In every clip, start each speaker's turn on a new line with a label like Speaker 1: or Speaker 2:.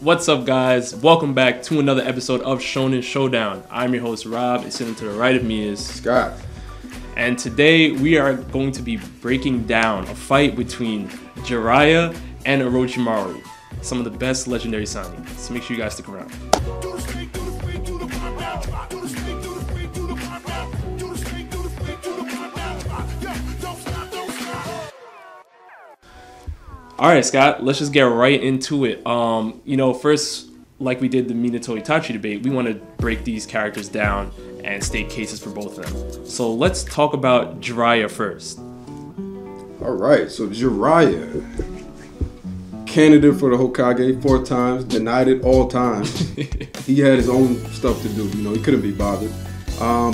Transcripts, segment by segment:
Speaker 1: What's up, guys? Welcome back to another episode of Shonen Showdown. I'm your host, Rob, and sitting to the right of me is
Speaker 2: Scott.
Speaker 1: And today we are going to be breaking down a fight between Jiraiya and Orochimaru, some of the best legendary Sannin. So make sure you guys stick around. All right, Scott, let's just get right into it. First, like we did the Minato Itachi debate, we want to break these characters down and state cases for both of them. So let's talk about Jiraiya first.
Speaker 2: All right, so Jiraiya, candidate for the Hokage 4 times, denied it all times. He had his own stuff to do, he couldn't be bothered.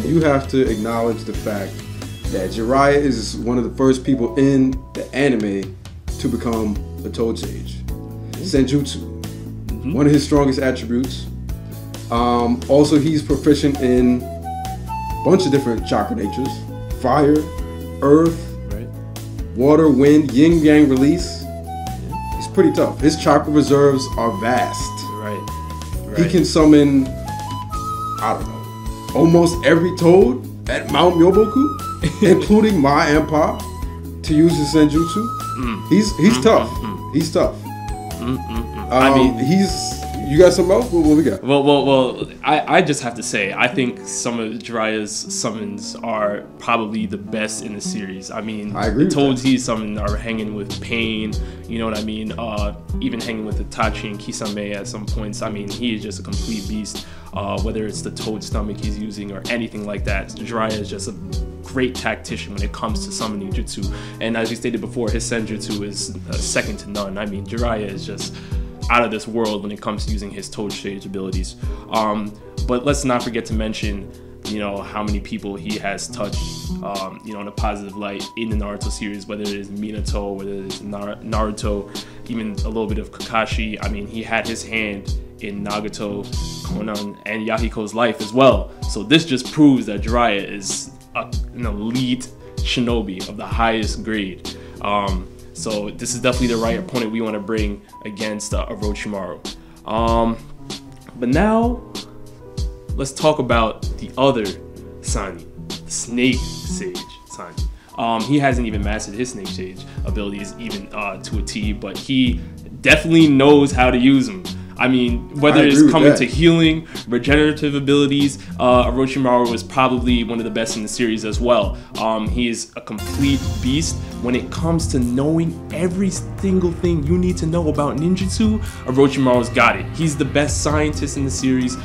Speaker 2: You have to acknowledge the fact that Jiraiya is one of the first people in the anime to become a Toad Sage. Senjutsu, one of his strongest attributes. Also, he's proficient in a bunch of different chakra natures: fire, earth, water, wind, yin-yang release. He's pretty tough. His chakra reserves are vast.
Speaker 1: Right.
Speaker 2: He can summon, I don't know, almost every toad at Mount Myoboku, including Ma and Pa, to use his Senjutsu. He's tough. He's tough. You got something else? What we got?
Speaker 1: Well. I just have to say, I think some of Jiraiya's summons are probably the best in the series. I mean,
Speaker 2: I agree.
Speaker 1: The Toads he summoned are hanging with Pain. You know what I mean? Even hanging with Itachi and Kisame at some points. I mean, he is just a complete beast. Whether it's the Toad stomach he's using or anything like that, Jiraiya is just a great tactician when it comes to summoning jutsu. And as you stated before, his senjutsu is second to none. I mean, Jiraiya is just out of this world when it comes to using his Toad Sage abilities. But let's not forget to mention, how many people he has touched, in a positive light in the Naruto series, whether it is Minato, whether it is Naruto, even a little bit of Kakashi. I mean, he had his hand in Nagato, Konan, and Yahiko's life as well. So this just proves that Jiraiya is an elite shinobi of the highest grade. So this is definitely the right opponent we want to bring against Orochimaru. But now, let's talk about the other Sannin, the Snake Sage Sannin. He hasn't even mastered his Snake Sage abilities even to a T, but he definitely knows how to use them. I mean, whether it's coming to healing, regenerative abilities, Orochimaru was probably one of the best in the series as well. He is a complete beast when it comes to knowing every single thing you need to know about ninjutsu. Orochimaru's got it. He's the best scientist in the series.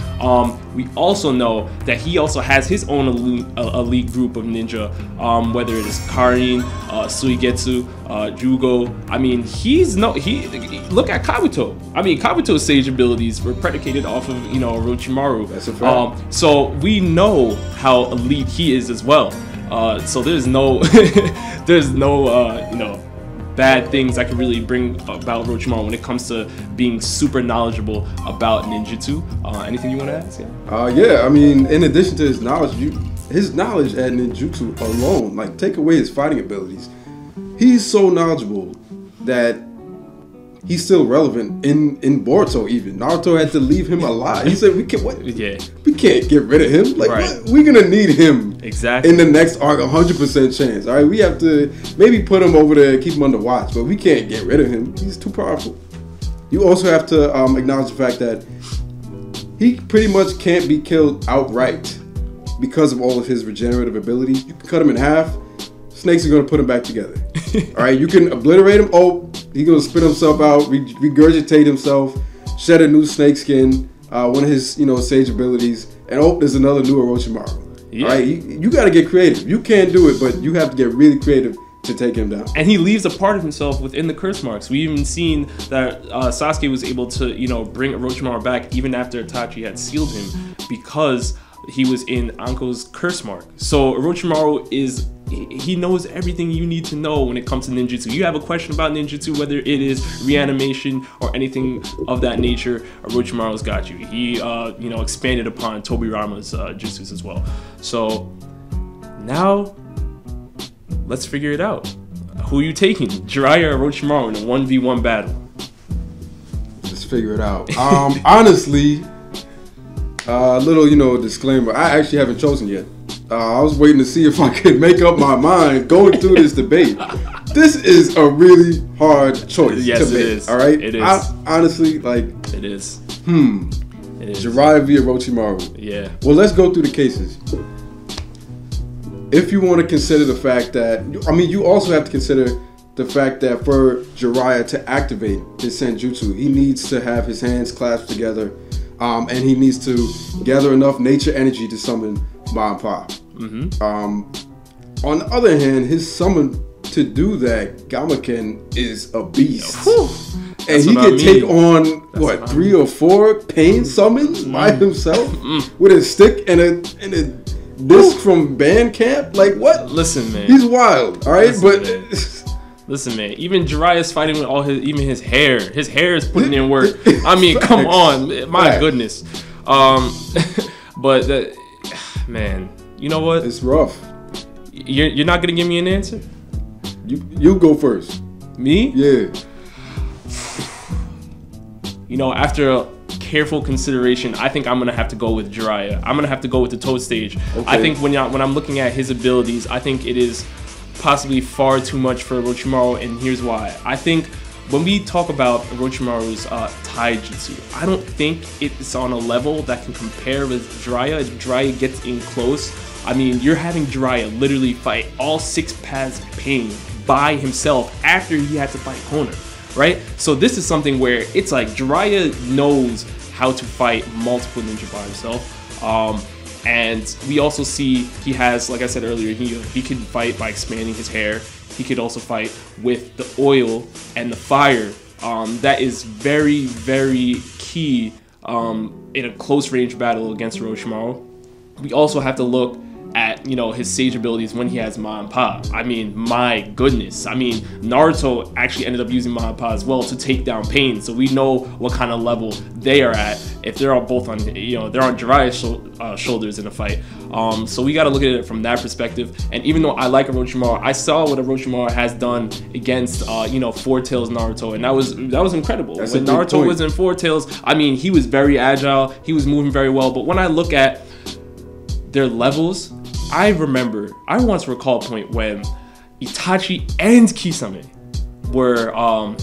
Speaker 1: We also know that he also has his own elite group of ninja, whether it is Karin, Suigetsu, Jugo. I mean, look at Kabuto. I mean, Kabuto's sage abilities were predicated off of Orochimaru.
Speaker 2: That's a fact.
Speaker 1: So we know how elite he is as well. So there's no bad things I can really bring about Orochimaru when it comes to being super knowledgeable about ninjutsu. Anything you want to ask?
Speaker 2: Yeah, I mean, in addition to his knowledge at ninjutsu alone, take away his fighting abilities, he's so knowledgeable that he's still relevant in Boruto. Even Naruto had to leave him alive. He said, "We can't get rid of him. We're gonna need him
Speaker 1: exactly
Speaker 2: in the next arc. 100% chance. All right, we have to maybe put him over there, keep him under watch, but we can't get rid of him. He's too powerful." You also have to acknowledge the fact that he pretty much can't be killed outright because of all of his regenerative abilities. You can cut him in half. Snakes are gonna put him back together. All right, you can obliterate him. Oh, he's gonna spit himself out, regurgitate himself, shed a new snake skin, one of his sage abilities, and there's another new Orochimaru.
Speaker 1: Yeah.
Speaker 2: All right, you got to get creative. You can't do it, but you have to get really creative to take him down.
Speaker 1: And he leaves a part of himself within the curse marks. We even seen that Sasuke was able to bring Orochimaru back even after Itachi had sealed him because he was in Anko's curse mark. So Orochimaru he knows everything you need to know when it comes to ninjutsu. You have a question about ninjutsu, whether it is reanimation or anything of that nature, Orochimaru's got you. He expanded upon Tobirama's jutsus as well. So now let's figure it out. Who are you taking? Jiraiya or Orochimaru in a 1v1 battle?
Speaker 2: It's figure it out. Honestly, a little, disclaimer. I actually haven't chosen yet. I was waiting to see if I could make up my mind going through this debate. This is a really hard choice to make.
Speaker 1: It is.
Speaker 2: All right?
Speaker 1: It is.
Speaker 2: Honestly,
Speaker 1: It is.
Speaker 2: It is. Jiraiya via Orochimaru.
Speaker 1: Yeah.
Speaker 2: Well, let's go through the cases. If you want to consider the fact that, you also have to consider the fact that for Jiraiya to activate his senjutsu, he needs to have his hands clasped together, and he needs to gather enough nature energy to summon Ma and Pa. On the other hand, his summon to do that, Gamaken is a beast. And he can take on, 3 or 4 pain summons by himself with a stick and a disc from band camp? Like, what?
Speaker 1: Listen, man.
Speaker 2: He's wild, all right?
Speaker 1: Listen, man. Even Jiraiya's fighting with his hair. His hair is putting in work. Come on. My goodness. Man, you know what?
Speaker 2: It's rough.
Speaker 1: You're not going to give me an answer?
Speaker 2: You go first.
Speaker 1: Me?
Speaker 2: Yeah.
Speaker 1: After a careful consideration, I think I'm gonna have to go with Jiraiya. I'm gonna have to go with the Toad stage. Okay. I think when I'm looking at his abilities, I think it is possibly far too much for Orochimaru, and here's why. I think when we talk about Orochimaru's taijutsu, I don't think it's on a level that can compare with Jiraiya. If Jiraiya gets in close, you're having Jiraiya literally fight all 6 paths of pain by himself after he had to fight Honer. Right? So this is something where it's like Jiraiya knows how to fight multiple ninja by himself. And we also see he has, like I said earlier, he can fight by expanding his hair. He could also fight with the oil and the fire. That is very, very key in a close range battle against Orochimaru. We also have to look at his sage abilities when he has Ma and Pa. My goodness. Naruto actually ended up using Ma and Pa as well to take down Pain, so we know what kind of level they are at if they're all both on they're on Jiraiya's shoulders in a fight. So we got to look at it from that perspective. And even though I like Orochimaru, I saw what Orochimaru has done against Four Tails Naruto, and that was incredible.
Speaker 2: That's
Speaker 1: when Naruto was in Four Tails, he was very agile, he was moving very well, but when I look at their levels, I once recall a point when Itachi and Kisame were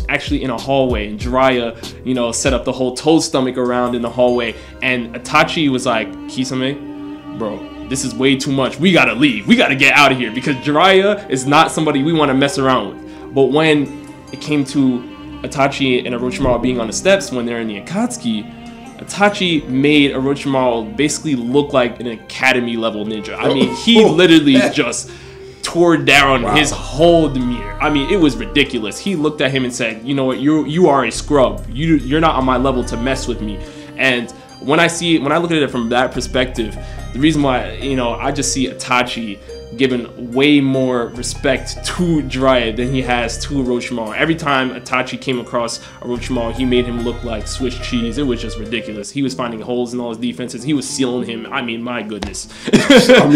Speaker 1: actually in a hallway, and Jiraiya, set up the whole Toad stomach around in the hallway, and Itachi was like, Kisame, bro, this is way too much. We gotta leave. We gotta get out of here, because Jiraiya is not somebody we want to mess around with. But when it came to Itachi and Orochimaru being on the steps when they're in the Akatsuki, Itachi made Orochimaru basically look like an academy level ninja. He literally just tore down his whole demeanor. It was ridiculous. He looked at him and said, you know what, you are a scrub. You're not on my level to mess with me. And when I look at it from that perspective, the reason why, I just see Itachi given way more respect to Jiraiya than he has to Orochimaru. Every time Itachi came across Orochimaru, he made him look like Swiss cheese. It was just ridiculous. He was finding holes in all his defenses. He was sealing him. My goodness. So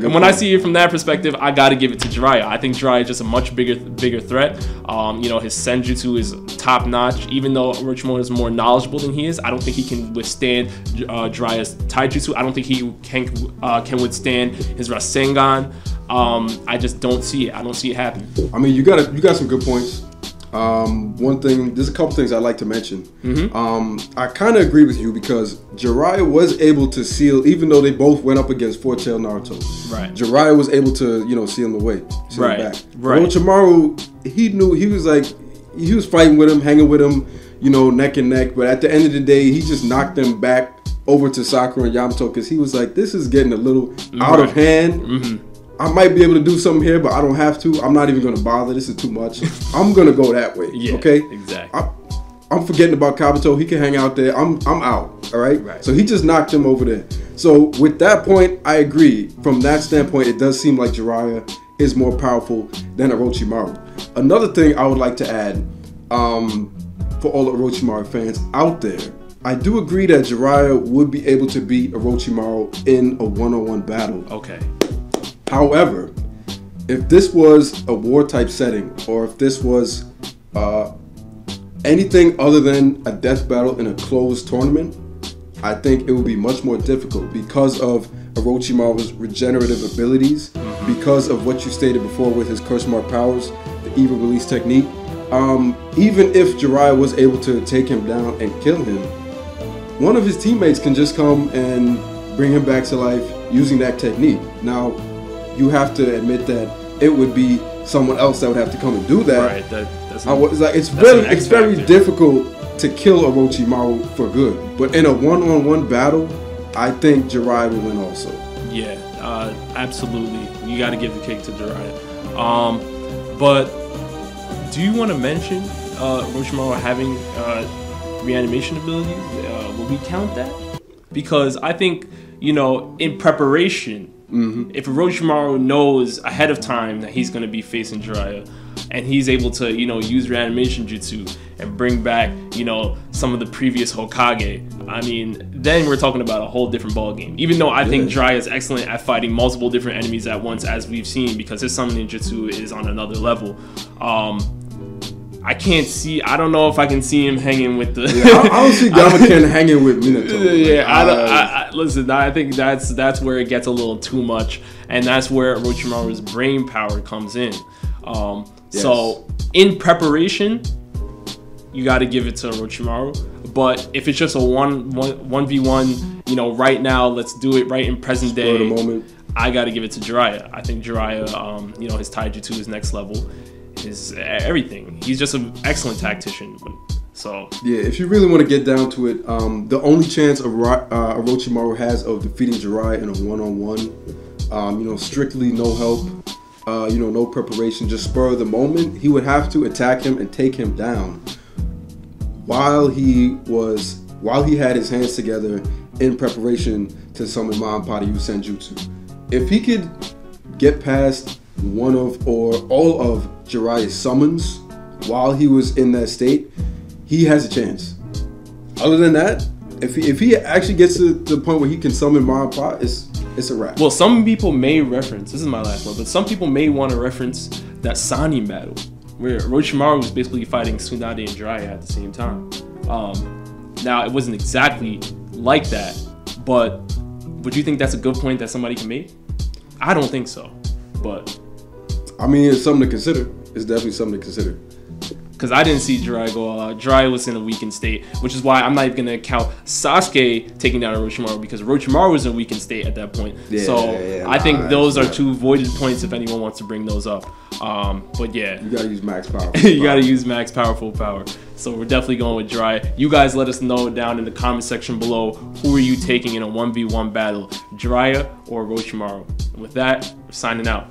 Speaker 1: when I see it from that perspective, I got to give it to Jiraiya. I think Jiraiya is just a much bigger threat. His senjutsu is top notch. Even though Orochimaru is more knowledgeable than he is, I don't think he can withstand Jiraiya's taijutsu. I don't think he can withstand his Rasengan. I just don't see it. I don't see it happening.
Speaker 2: You got some good points. There's a couple things I'd like to mention. I kind of agree with you, because Jiraiya was able to seal, even though they both went up against Four-Tail Naruto. Right. Jiraiya was able to, seal him away, seal him back. Right. Orochimaru, he knew, he was fighting with him, hanging with him, neck and neck. But at the end of the day, he just knocked them back over to Sakura and Yamato, because he was like, this is getting a little out of hand. I might be able to do something here, but I don't have to. I'm not even going to bother. This is too much. I'm going to go that way. Okay?
Speaker 1: Exactly.
Speaker 2: I'm forgetting about Kabuto. He can hang out there. I'm out. All right? So he just knocked him over there. So with that point, I agree. From that standpoint, it does seem like Jiraiya is more powerful than Orochimaru. Another thing I would like to add, for all the Orochimaru fans out there, I do agree that Jiraiya would be able to beat Orochimaru in a one-on-one battle.
Speaker 1: Okay.
Speaker 2: However, if this was a war type setting, or if this was anything other than a death battle in a closed tournament, I think it would be much more difficult because of Orochimaru's regenerative abilities, because of what you stated before with his curse mark powers, the evil release technique. Even if Jiraiya was able to take him down and kill him, one of his teammates can just come and bring him back to life using that technique. Now, you have to admit that it would be someone else that would have to come and do that.
Speaker 1: Right. It's
Speaker 2: very difficult to kill Orochimaru for good. But in a one-on-one battle, I think Jiraiya will win also.
Speaker 1: Yeah, absolutely. You got to give the cake to Jiraiya. But do you want to mention Orochimaru having reanimation abilities? Will we count that? Because I think, in preparation, if Orochimaru knows ahead of time that he's going to be facing Jiraiya, and he's able to, use reanimation jutsu and bring back, some of the previous Hokage, I mean, then we're talking about a whole different ballgame. Even though I think Jiraiya is excellent at fighting multiple different enemies at once, as we've seen, because his summoning jutsu is on another level. I don't know if I can see him hanging with the...
Speaker 2: I don't see Gamaken hanging with Minato.
Speaker 1: Listen, I think that's where it gets a little too much, and that's where Orochimaru's brain power comes in. So, in preparation, you got to give it to Orochimaru. But if it's just a 1v1, right now, let's do it right in present day,
Speaker 2: the moment,
Speaker 1: I got to give it to Jiraiya. I think Jiraiya, his taijutsu is next level. Is everything. He's just an excellent tactician. So
Speaker 2: yeah, if you really want to get down to it, the only chance Orochimaru has of defeating Jiraiya in a one-on-one, strictly no help, no preparation, just spur of the moment, he would have to attack him and take him down while he had his hands together in preparation to summon Manpari Yu Senjutsu. If he could get past one of or all of Jiraiya's summons while he was in that state, he has a chance. Other than that, if he actually gets to the point where he can summon Manpari, it's a wrap.
Speaker 1: Well, some people may reference, this is my last one, but some people may want to reference that Sannin battle where Orochimaru was basically fighting Tsunade and Jiraiya at the same time. Now, it wasn't exactly like that, but would you think that's a good point that somebody can make? I don't think so, but...
Speaker 2: I mean, it's something to consider. It's definitely something to consider.
Speaker 1: Because I didn't see Jiraiya go all out. Jiraiya was in a weakened state, which is why I'm not even going to count Sasuke taking down Orochimaru, because Orochimaru was in a weakened state at that point. I think those are two voided points if anyone wants to bring those up. But yeah.
Speaker 2: You got to use max power.
Speaker 1: You got to use max powerful power. So we're definitely going with Jiraiya. You guys let us know down in the comment section below, who are you taking in a 1v1 battle, Jiraiya or Orochimaru? And with that, we're signing out.